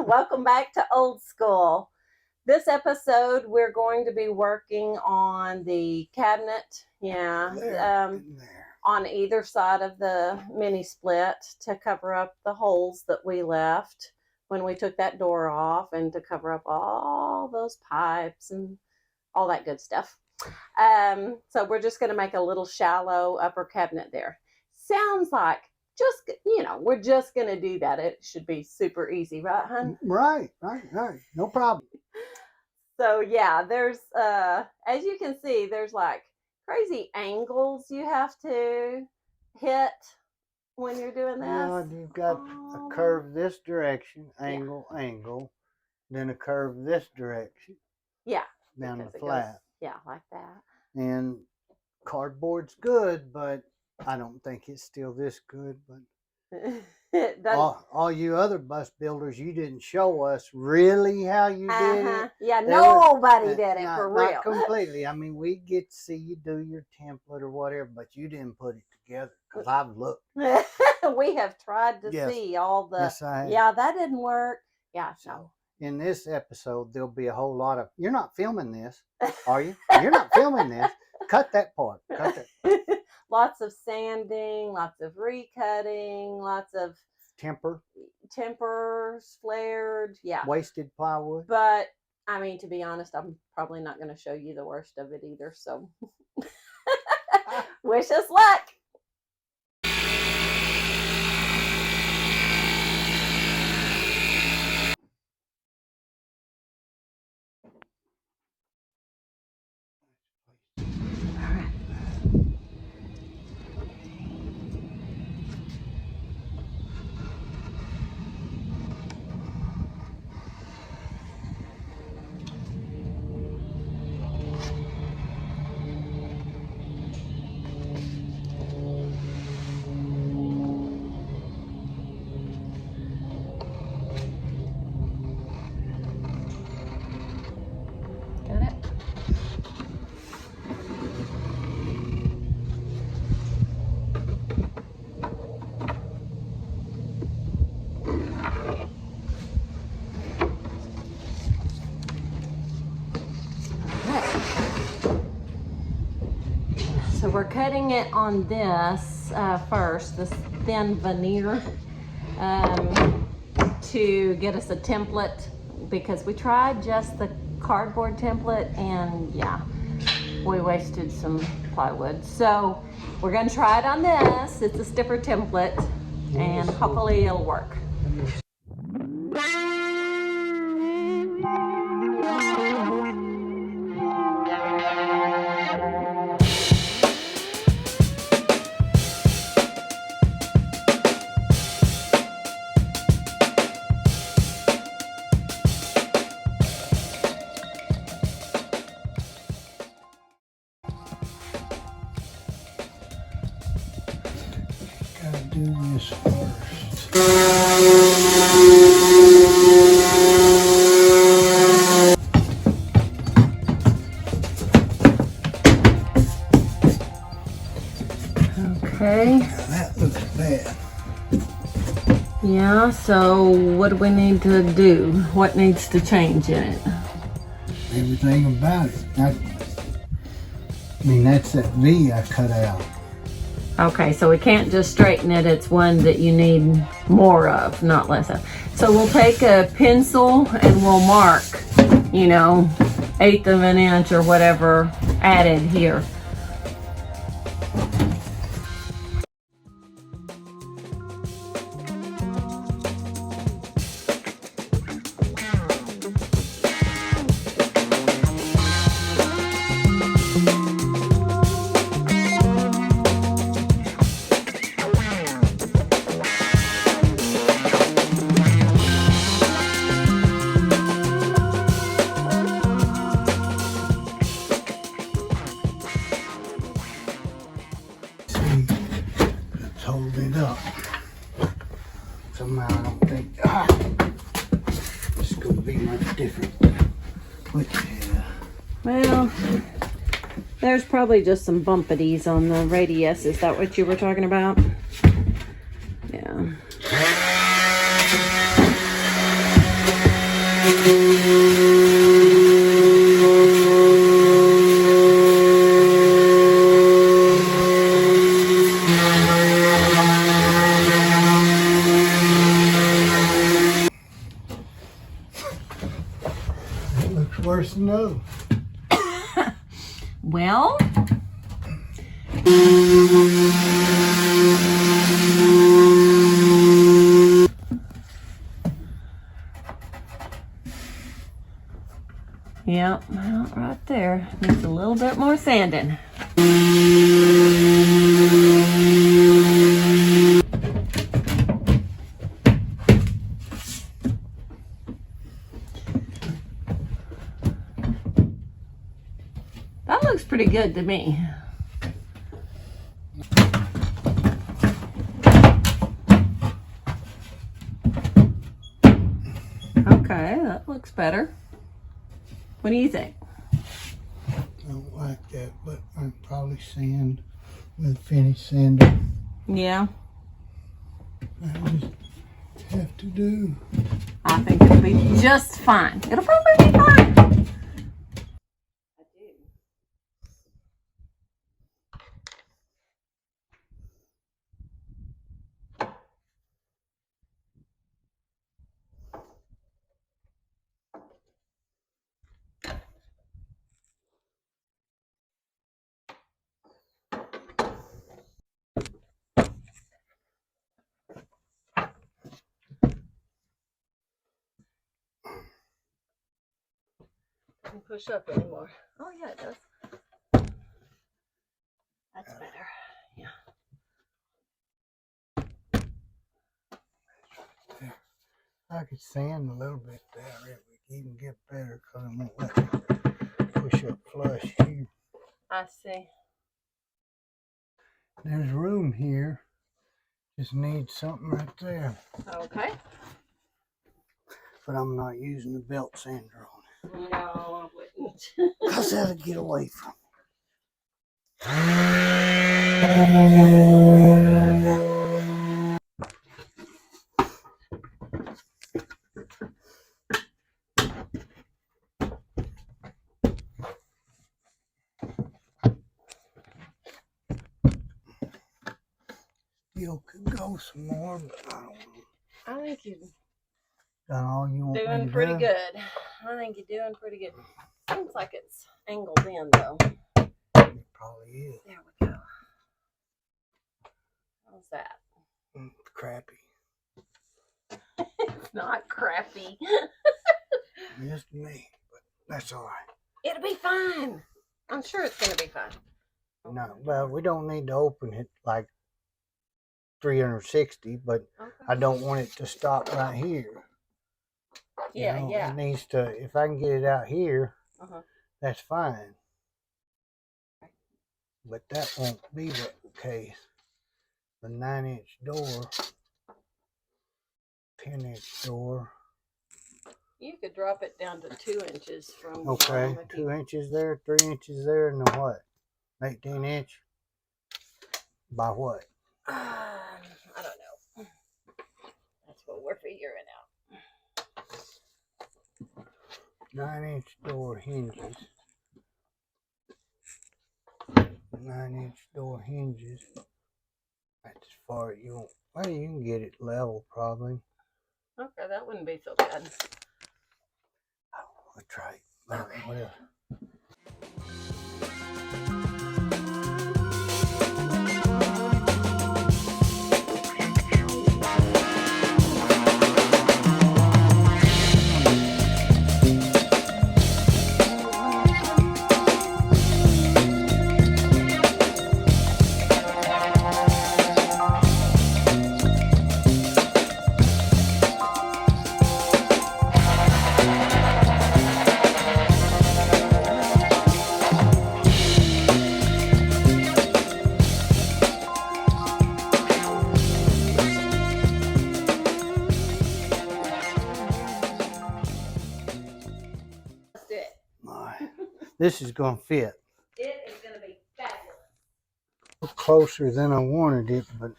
Welcome back to Old School. This episode, we're going to be working on the cabinet, on either side of the mini split to cover up the holes that we left when we took that door off, and to cover up all those pipes and all that good stuff. So we're just going to make a little shallow upper cabinet there. Sounds like we're just going to do that. It should be super easy, right, hon? Right. No problem. So yeah, there's, as you can see, there's like crazy angles you have to hit when you're doing this. Yeah, you've got a curve this direction, angle, then a curve this direction. Yeah. Down the flat. Like that. And cardboard's good, but I don't think it's still this good. But all you other bus builders, you didn't show us really how you did it. Yeah, nobody did it for real. Not completely. I mean, we get to see you do your template or whatever, but you didn't put it together because I've looked. We have tried to see all the. Yes, I have. Yeah, that didn't work. Yeah, so. In this episode, there'll be a whole lot of. You're not filming this, are you? You're not filming this. Cut that part. Cut that. Lots of sanding, lots of recutting, lots of tempers, flared, wasted plywood. But I mean, to be honest, I'm probably not going to show you the worst of it either. So, wish us luck. So we're cutting it on this first, this thin veneer, to get us a template, because we tried just the cardboard template and we wasted some plywood. So we're going to try it on this. It's a stiffer template, and hopefully it'll work. Gotta do this first. Okay. Now that looks bad. Yeah, so what do we need to do? What needs to change in it? Everything about it. That's that V I cut out. Okay, so we can't just straighten it. It's one that you need more of, not less of. So we'll take a pencil and we'll mark, 1/8 of an inch or whatever added here. Hold it up. Somehow I don't think it's going to be much different. Well, there's probably just some bumpities on the radius. Is that what you were talking about? Yeah. It looks worse than those. Well, yeah, well, right there. Needs a little bit more sanding. That looks pretty good to me. Okay, that looks better. What do you think? I don't like that, but I'd probably sand with finish sander. Yeah, I just have to do. I think it'll be just fine. It'll probably be fine. I do. Doesn't push up anymore. Oh yeah, it does. That's better. Yeah. I could sand a little bit there. It would even get better because I won't let it push up flush here. I see. There's room here. Just need something right there. Okay. But I'm not using the belt sander on it. No, I wouldn't. Because that'll get away from Still could go some more, but I don't know. I think you're Done all you want me doing to pretty do? good. I think you're doing pretty good. Seems like it's angled in though. It probably is. There we go. How's that? Crappy. It's not crappy. Just me, but that's all right. It'll be fine. I'm sure it's gonna be fine. No, well, we don't need to open it like 360, but Okay. I don't want it to stop right here. Yeah, You know, yeah. It needs to, if I can get it out here, Uh-huh. that's fine. But that won't be the case. The 9-inch door, 10-inch door. You could drop it down to 2 inches from the Okay, bottom. 2 inches there, 3 inches there, and then what? 18-inch? By what? I don't know. That's what we're figuring out. 9-inch door hinges. 9-inch door hinges. That's as far as you want. Well, you can get it level probably. Okay, that wouldn't be so bad. I'll try it. Okay. What else? That's it. This is going to fit. It is going to be fabulous. Closer than I wanted it, but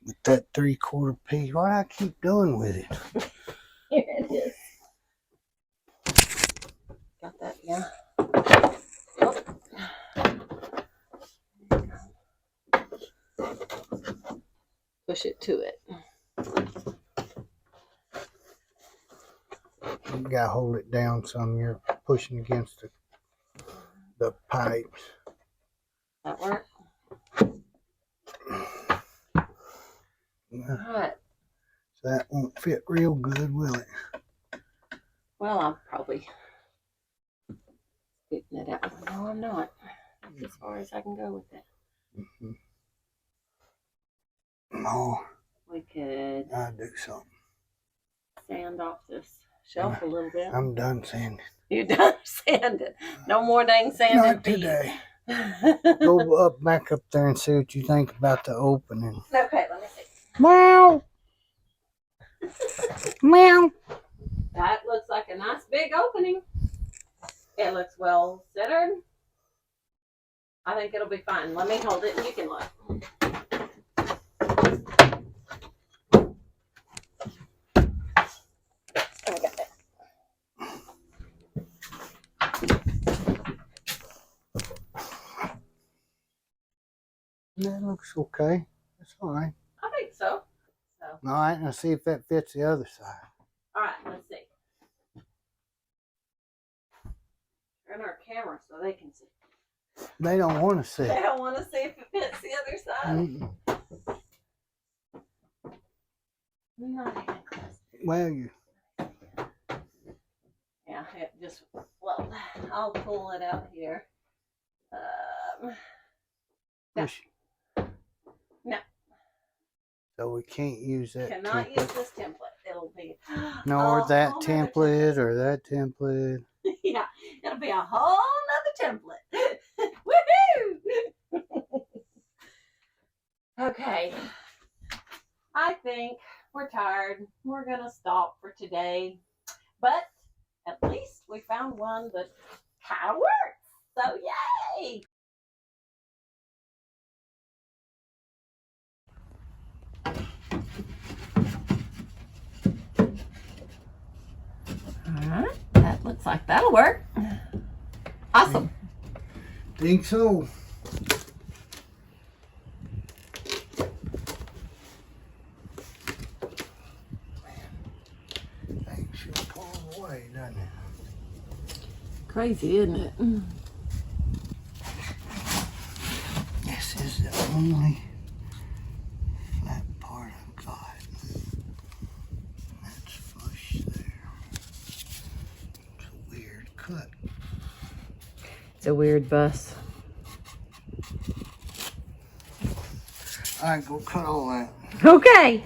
with that 3/4 piece, what do I keep doing with it? Here it is. push it to it. You gotta hold it down some. You're pushing against the pipes. That work? Well, Alright. so that won't fit real good, will it? Well, I'm probably getting it out. No, I'm not. That's as far as I can go with it. No, We could I'll do something. sand off this shelf a little bit. I'm done sanding. You done sanding? No more dang sanding. Not today. Go up, back up there and see what you think about the opening. Okay, let me see. Meow. Meow. That looks like a nice big opening. It looks well centered. I think it'll be fine. Let me hold it and you can look. I got it. That looks okay. That's all right. I think so. All right, now see if that fits the other side. All right, let's see. Turn our camera so they can see. They don't want to see They it. don't want to see if it fits the other side. Not even close. Well, you. Yeah, it just, well, I'll pull it out here. No. Push. No. So we can't use that Cannot template. use this template. It'll be Nor a that whole nother template or that template. Yeah, it'll be a whole nother template. Woohoo! Okay. I think we're tired. We're going to stop for today. But at least we found one that kind of works. So yay! Alright, that looks like that'll work. Awesome. Think so. Things should pull away, doesn't it? Crazy, isn't it? This is the only flat part I've got. That's flush there. It's a weird cut. It's a weird bus. All right, go cut all that. Okay.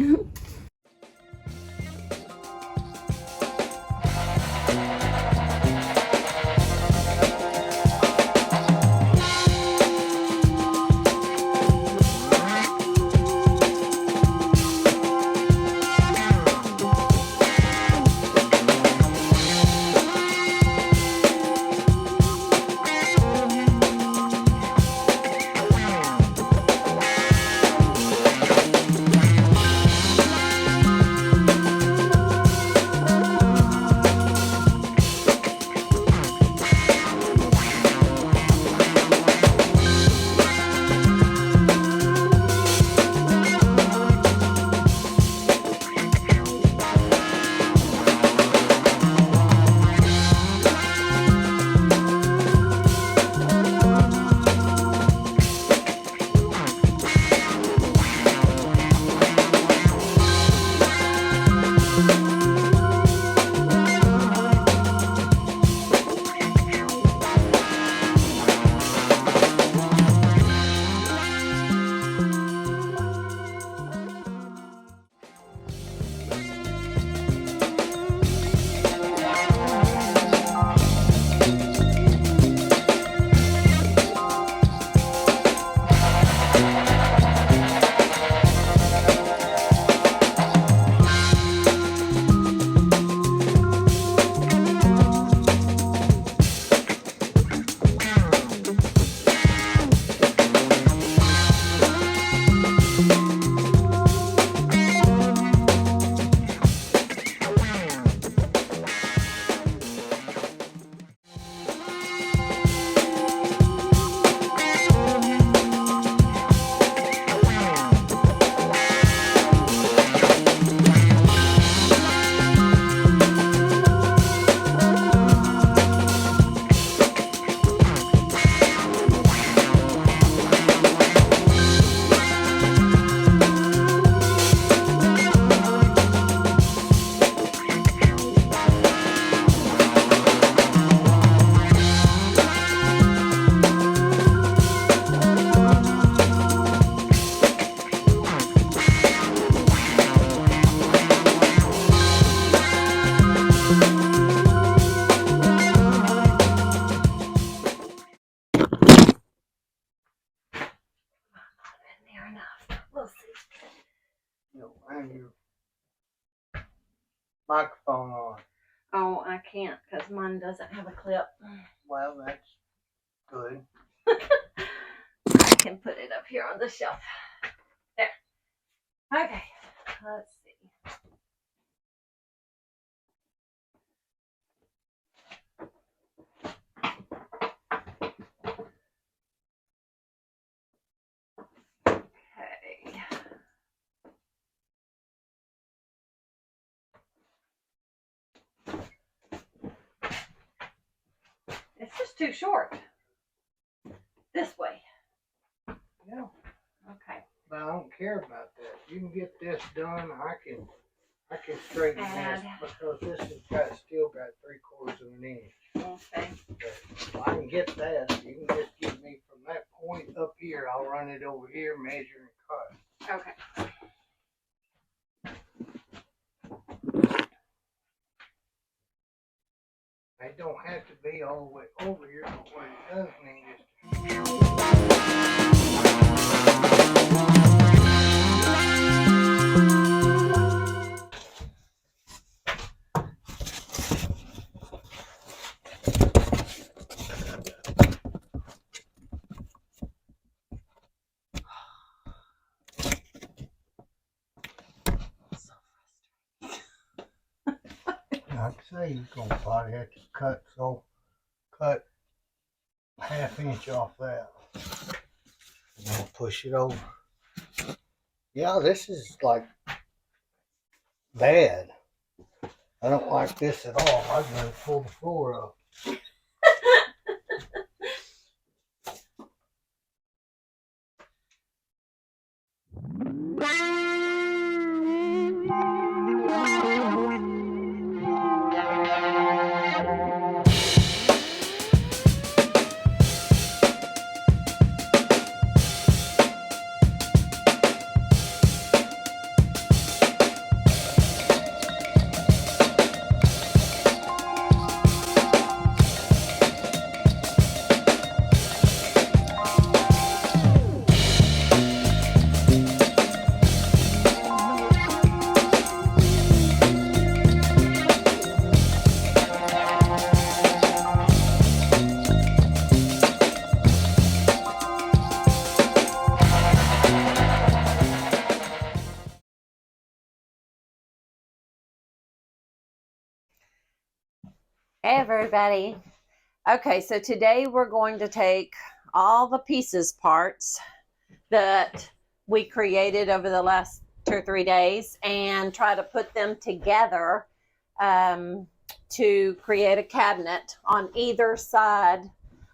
microphone on. Oh, I can't because mine doesn't have a clip. Well, that's good. I can put it up here on the shelf. There. Okay, let's see. Okay. It's just too short. This way. Yeah. Okay. But I don't care about that. You can get this done. I can straighten this because this has still got 3/4 of an inch. Okay. But I can get that. You can just give me from that point up here. I'll run it over here, measure and cut. Okay. It don't have to be all the way over here, but what it does mean is like I say, you're gonna probably have to cut 1/2 inch off that. And then push it over. Yeah, this is like bad. I don't like this at all. I'd rather pull the floor up. Hey everybody. Okay, so today we're going to take all the pieces parts that we created over the last 2 or 3 days and try to put them together to create a cabinet on either side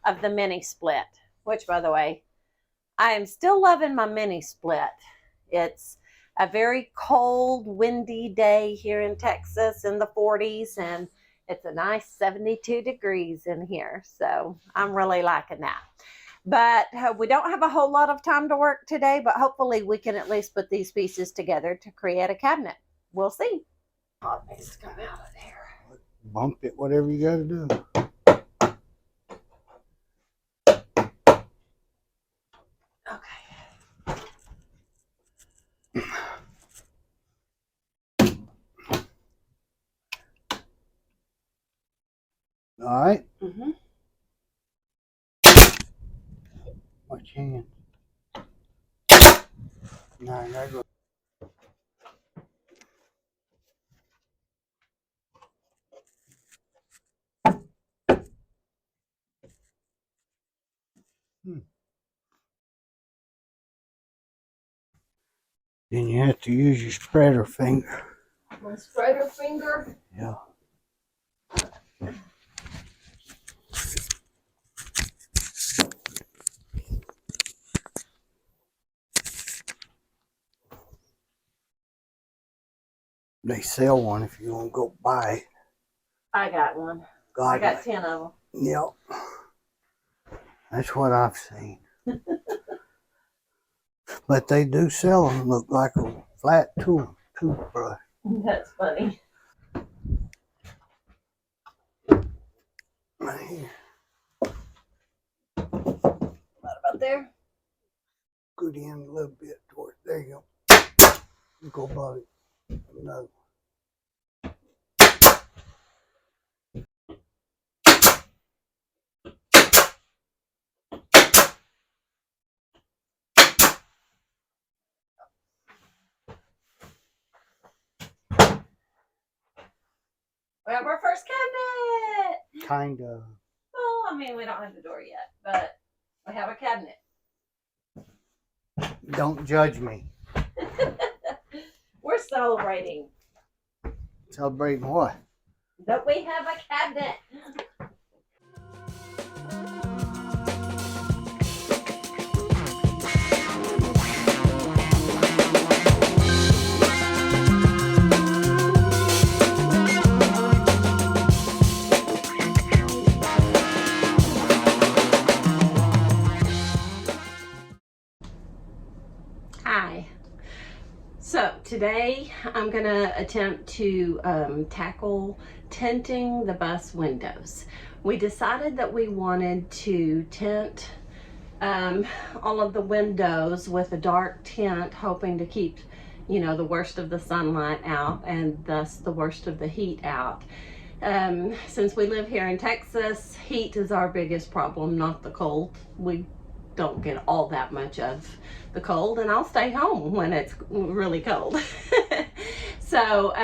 of the mini split, which by the way, I am still loving my mini split. It's a very cold, windy day here in Texas in the 40s, and it's a nice 72 degrees in here. So I'm really liking that. But we don't have a whole lot of time to work today, but hopefully we can at least put these pieces together to create a cabinet. We'll see. Oh, it needs to come out of there. Bump it, whatever you gotta do. Okay. All right. Mm-hmm. Watch your hand. No, there goes. Then you have to use your spreader finger. My spreader finger. Yeah. They sell one if you want to go buy it. I got one. I got 10 of them. Yep. That's what I've seen. But they do sell them, look like a flat toothbrush. That's funny. Right here. What about there? Good in a little bit towards there you go. Go above it. Another. We have our first cabinet. Kind of. Well, I mean, we don't have the door yet, but we have a cabinet. Don't judge me. We're celebrating Celebrating what? that we have a cabinet. Hi. So today I'm going to attempt to tackle tinting the bus windows. We decided that we wanted to tint all of the windows with a dark tint, hoping to keep, you know, the worst of the sunlight out and thus the worst of the heat out. Since we live here in Texas, heat is our biggest problem, not the cold. We don't get all that much of the cold, and I'll stay home when it's really cold. So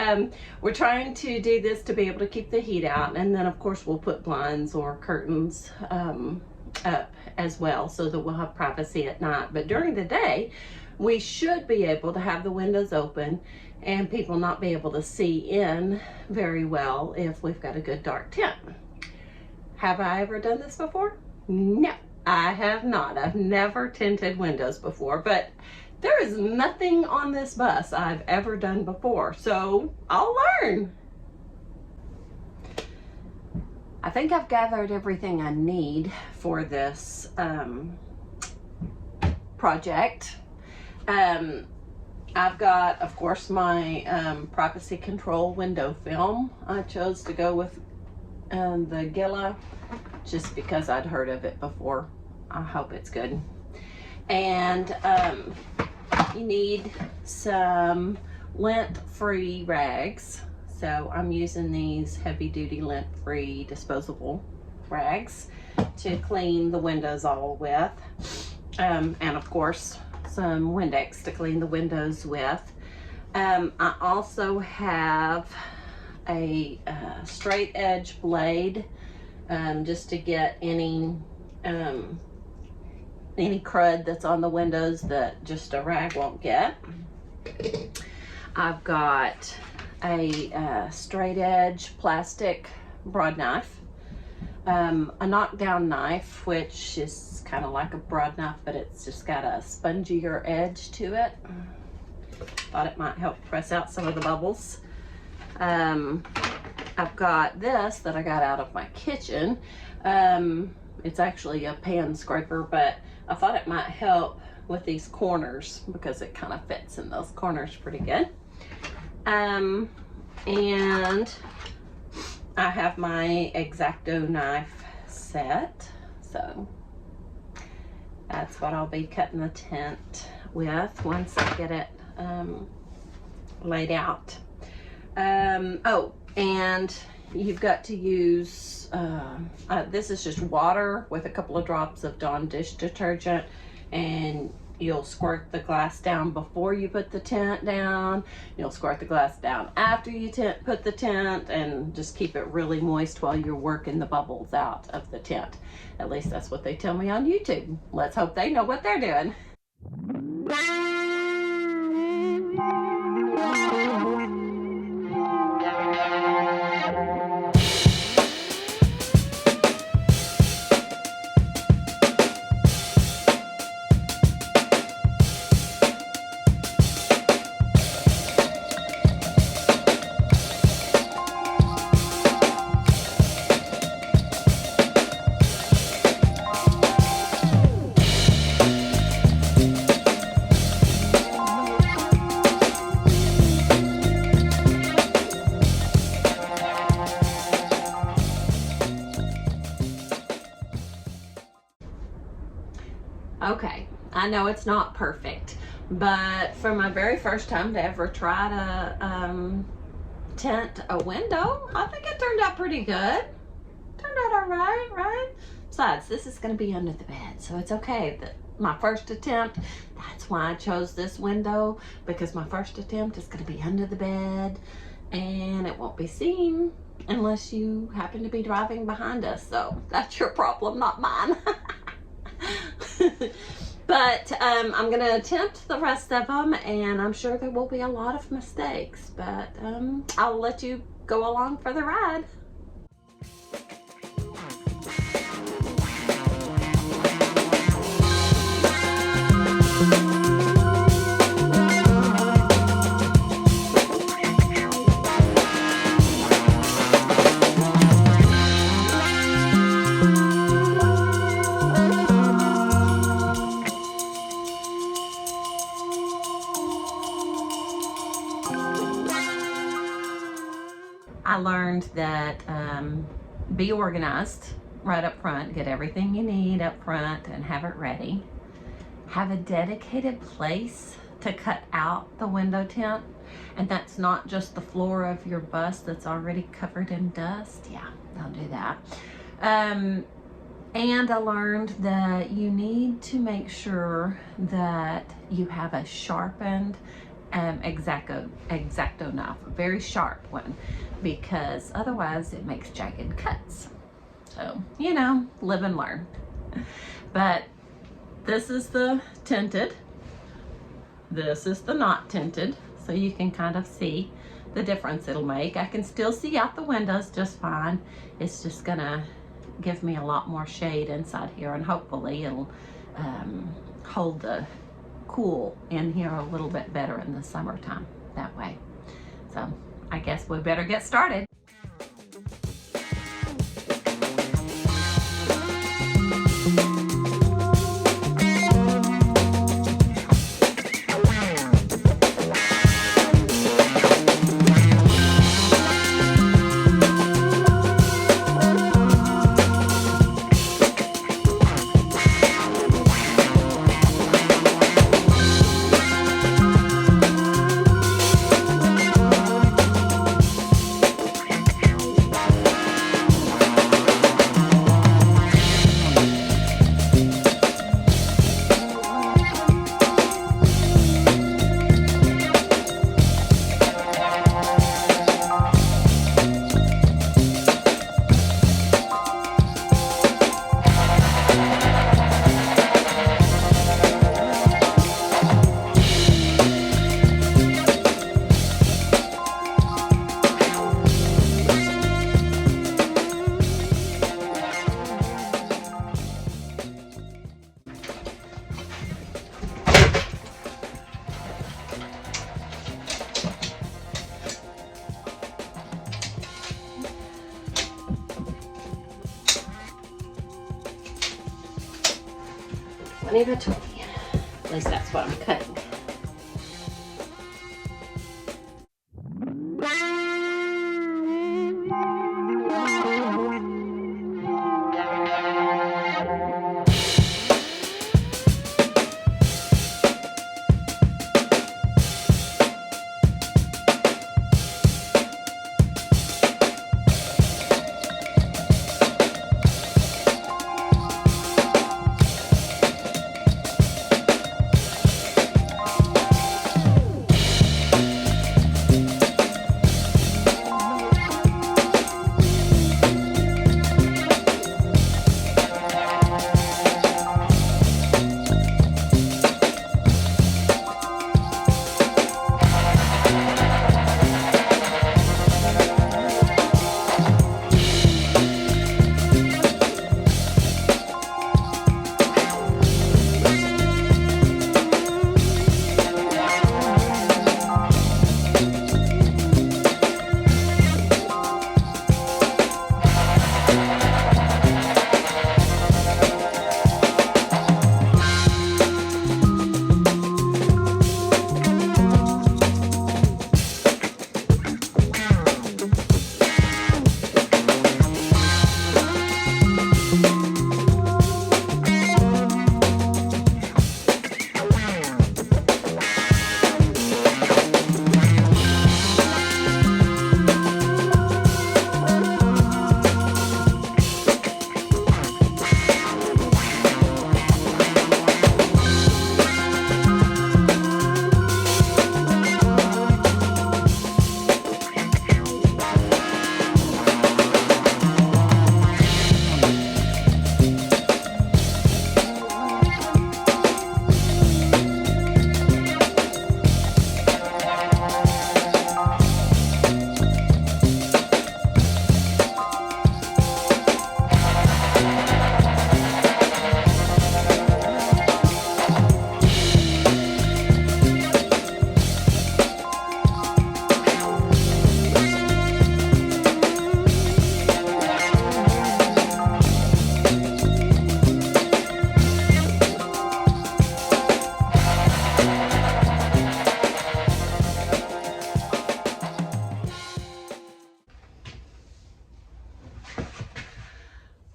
we're trying to do this to be able to keep the heat out, and then of course we'll put blinds or curtains up as well so that we'll have privacy at night. But during the day we should be able to have the windows open and people not be able to see in very well if we've got a good dark tint. Have I ever done this before? No, I have not. I've never tinted windows before, but there is nothing on this bus I've ever done before, so I'll learn. I think I've gathered everything I need for this project. I've got, of course, my privacy control window film. I chose to go with the Gilla just because I'd heard of it before. I hope it's good. And you need some lint-free rags. So I'm using these heavy-duty lint-free disposable rags to clean the windows all with. And of course, some Windex to clean the windows with. I also have a straight edge blade just to get any crud that's on the windows that just a rag won't get. I've got a straight edge plastic broad knife, a knockdown knife, which is kind of like a broad knife, but it's just got a spongier edge to it. Thought it might help press out some of the bubbles. I've got this that I got out of my kitchen. It's actually a pan scraper, but I thought it might help with these corners because it kind of fits in those corners pretty good. And I have my X-Acto knife set, so that's what I'll be cutting the tint with once I get it laid out. Oh, and you've got to use, this is just water with a couple of drops of Dawn dish detergent, and you'll squirt the glass down before you put the tint down. You'll squirt the glass down after you put the tint, and just keep it really moist while you're working the bubbles out of the tint. At least that's what they tell me on YouTube. Let's hope they know what they're doing. Okay, I know it's not perfect, but for my very first time to ever try to tint a window, I think it turned out pretty good. Turned out all right, right? Besides, this is going to be under the bed, so it's okay. My first attempt, that's why I chose this window, because my first attempt is going to be under the bed and it won't be seen unless you happen to be driving behind us. So that's your problem, not mine. But I'm going to attempt the rest of them, and I'm sure there will be a lot of mistakes, but I'll let you go along for the ride. I learned that be organized right up front, get everything you need up front and have it ready. Have a dedicated place to cut out the window tint, and that's not just the floor of your bus that's already covered in dust. Yeah, don't do that. And I learned that you need to make sure that you have a sharpened X-Acto knife, a very sharp one, because otherwise it makes jagged cuts. So, you know, live and learn. But this is the tinted, this is the not tinted, so you can kind of see the difference it'll make. I can still see out the windows just fine. It's just gonna give me a lot more shade inside here, and hopefully it'll hold the cool in here a little bit better in the summertime that way. So I guess we better get started. By 20. At least that's what I'm cutting.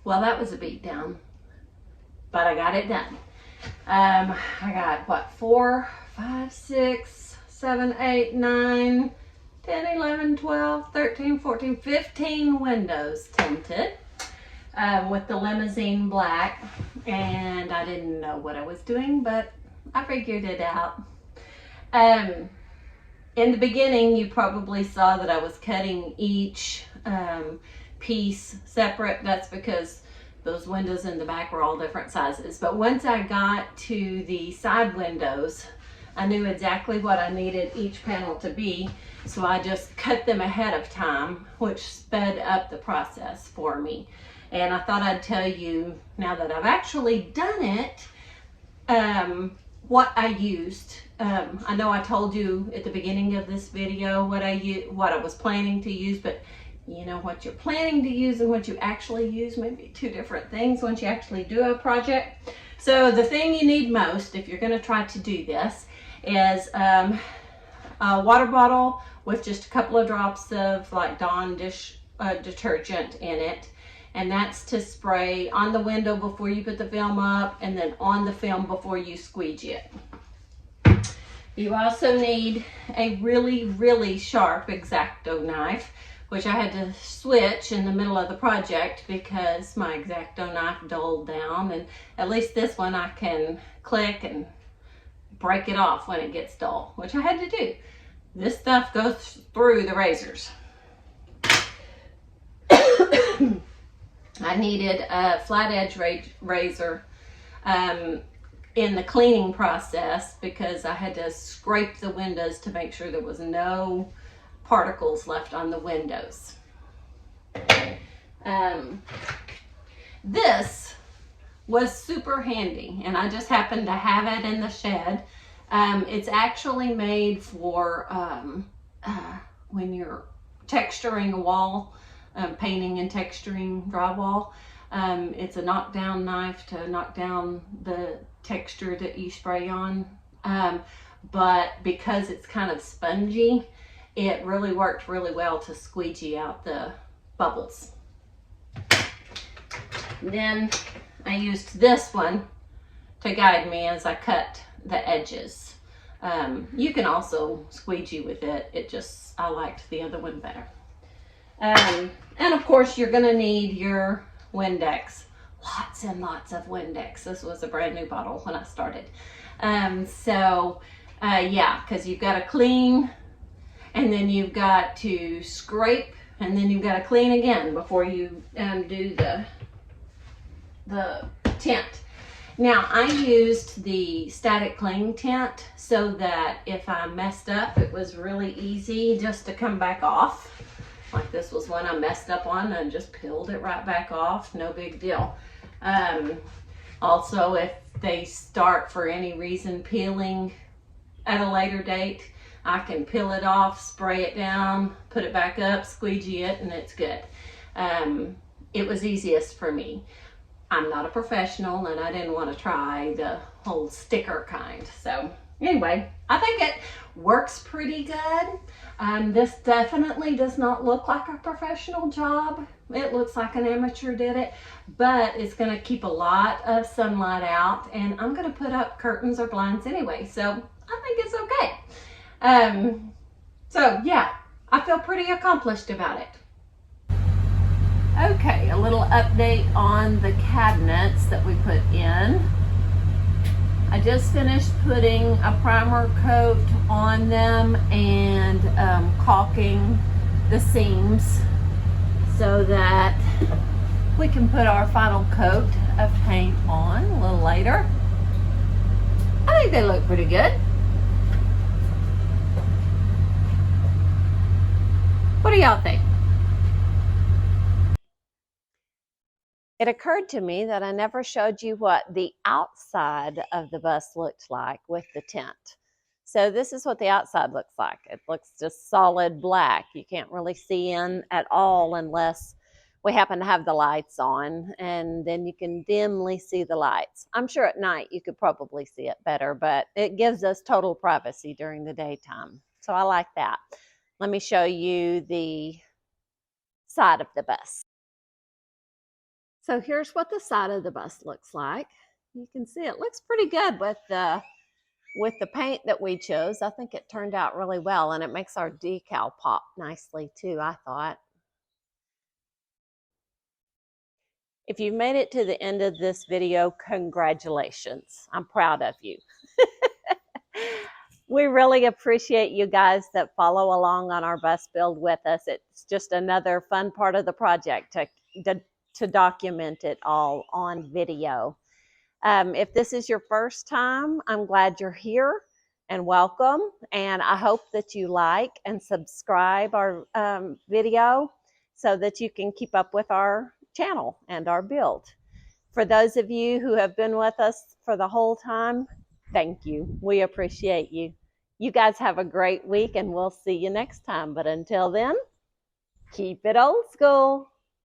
Well, that was a beat down, but I got it done. I got what, 4, 5, 6, 7, 8, 9, 10, 11, 12, 13, 14, 15 windows tinted with the limousine black. And I didn't know what I was doing, but I figured it out. In the beginning, you probably saw that I was cutting each piece separate. That's because those windows in the back were all different sizes. But once I got to the side windows, I knew exactly what I needed each panel to be. So I just cut them ahead of time, which sped up the process for me. And I thought I'd tell you, now that I've actually done it, what I used. I know I told you at the beginning of this video what I was planning to use, but you know, what you're planning to use and what you actually use may be two different things once you actually do a project. So the thing you need most if you're going to try to do this is a water bottle with just a couple of drops of like Dawn dish detergent in it. And that's to spray on the window before you put the film up, and then on the film before you squeegee it. You also need a really, really sharp X-Acto knife, which I had to switch in the middle of the project because my X-Acto knife dulled down, and at least this one I can click and break it off when it gets dull, which I had to do. This stuff goes through the razors. I needed a flat edge razor in the cleaning process because I had to scrape the windows to make sure there was no particles left on the windows. This was super handy, and I just happened to have it in the shed. It's actually made for when you're texturing a wall, painting and texturing drywall. It's a knockdown knife to knock down the texture that you spray on. But because it's kind of spongy, it really worked really well to squeegee out the bubbles. Then I used this one to guide me as I cut the edges. You can also squeegee with it. I liked the other one better. And of course you're gonna need your Windex. Lots and lots of Windex. This was a brand new bottle when I started. Yeah, because you've got to clean, and then you've got to scrape, and then you've got to clean again before you do the tint. Now I used the static cling tint so that if I messed up, it was really easy just to come back off. Like this was one I messed up on and just peeled it right back off. No big deal. Also, if they start for any reason peeling at a later date, I can peel it off, spray it down, put it back up, squeegee it, and it's good. It was easiest for me. I'm not a professional, and I didn't want to try the whole sticker kind. So anyway, I think it works pretty good. This definitely does not look like a professional job. It looks like an amateur did it, but it's going to keep a lot of sunlight out, and I'm going to put up curtains or blinds anyway, so I think it's okay. So yeah, I feel pretty accomplished about it. Okay, a little update on the cabinets that we put in. I just finished putting a primer coat on them and caulking the seams so that we can put our final coat of paint on a little later. I think they look pretty good. What do y'all think? It occurred to me that I never showed you what the outside of the bus looked like with the tint. So this is what the outside looks like. It looks just solid black. You can't really see in at all unless we happen to have the lights on, and then you can dimly see the lights. I'm sure at night you could probably see it better, but it gives us total privacy during the daytime. So I like that. Let me show you the side of the bus. So here's what the side of the bus looks like. You can see it looks pretty good with the paint that we chose. I think it turned out really well, and it makes our decal pop nicely too, I thought. If you've made it to the end of this video, congratulations. I'm proud of you. We really appreciate you guys that follow along on our bus build with us. It's just another fun part of the project to document it all on video. If this is your first time, I'm glad you're here and welcome. And I hope that you like and subscribe our video so that you can keep up with our channel and our build. For those of you who have been with us for the whole time, thank you. We appreciate you. You guys have a great week, and we'll see you next time. But until then, keep it old school.